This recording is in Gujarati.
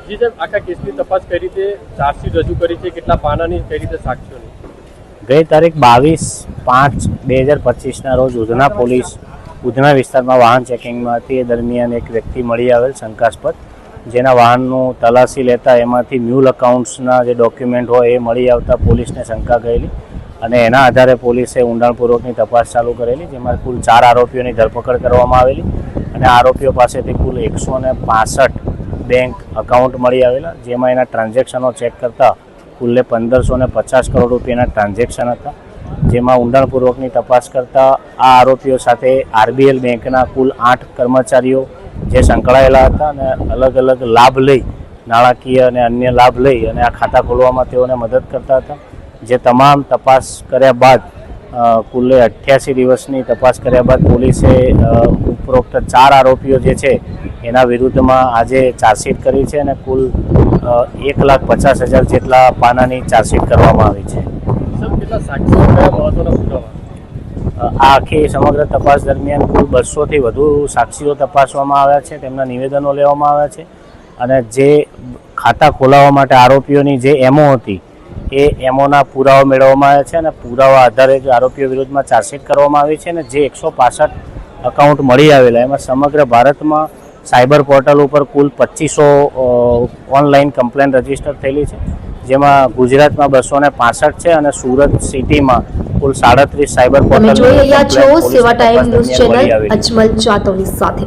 જી સાહેબ, આખા કેસની તપાસ કઈ રીતે ચાર્જશીટ રજૂ કરી છે, કેટલા પાનાની, કઈ રીતે સાક્ષીઓની? ગઈ તારીખ 22/5/2025ના રોજ ઉધના વિસ્તારમાં વાહન ચેકિંગમાં હતી. એ દરમિયાન એક વ્યક્તિ મળી આવેલ શંકાસ્પદ, જેના વાહનનું તલાશી લેતા એમાંથી મ્યુલ અકાઉન્ટ્સના જે ડોક્યુમેન્ટ હોય એ મળી આવતા પોલીસને શંકા ગયેલી અને એના આધારે પોલીસે ઊંડાણપૂર્વકની તપાસ ચાલુ કરેલી, જેમાં કુલ 4 આરોપીઓની ધરપકડ કરવામાં આવેલી અને આરોપીઓ પાસેથી કુલ 165 બેંક અકાઉન્ટ મળી આવેલા, જેમાં એના ટ્રાન્ઝેક્શનો ચેક કરતા કુલ્લે 1550 કરોડ રૂપિયાના ટ્રાન્ઝેક્શન હતા. જેમાં ઊંડાણપૂર્વકની તપાસ કરતા આ આરોપીઓ સાથે આરબીએલ બેંકના કુલ 8 કર્મચારીઓ જે સંકળાયેલા હતા અને અલગ અલગ લાભ લઈ, નાણાકીય અને અન્ય લાભ લઈ અને આ ખાતા ખોલવામાં તેઓને મદદ કરતા હતા. જે તમામ તપાસ કર્યા બાદ કુલ્લે 88 દિવસની તપાસ કર્યા બાદ પોલીસે ઉપરોક્ત 4 આરોપીઓ જે છે એના વિરુદ્ધમાં આજે ચાર્જશીટ કરી છે અને કુલ 1,50,000 જેટલા પાનાની ચાર્જશીટ કરવામાં આવી છે. કેટલા સાક્ષીઓ, કયા મહત્વના પુરાવા? આ આખી સમગ્ર તપાસ દરમિયાન કુલ 200થી વધુ સાક્ષીઓ તપાસવામાં આવ્યા છે, તેમના નિવેદનો લેવામાં આવ્યા છે અને જે ખાતા ખોલાવવા માટે આરોપીઓની જે એમઓ હતી એ એમઓના પુરાવા મેળવવામાં આવ્યા છે અને પુરાવા આધારે જ આરોપીઓ વિરુદ્ધમાં ચાર્જશીટ કરવામાં આવી છે. અને જે 165 અકાઉન્ટ મળી આવેલા એમાં સમગ્ર ભારતમાં સાયબર પોર્ટલ ઉપર કુલ 2500 ઓનલાઈન કમ્પ્લેન રજીસ્ટર થયેલી છે, જેમાં ગુજરાતમાં 265 છે અને સુરત સિટીમાં કુલ 37 સાયબર પોર્ટલ. તમે જોઈ રહ્યા છો સેવા ટાઈમ ન્યૂઝ ચેનલ અજમલ જાતવની સાથે.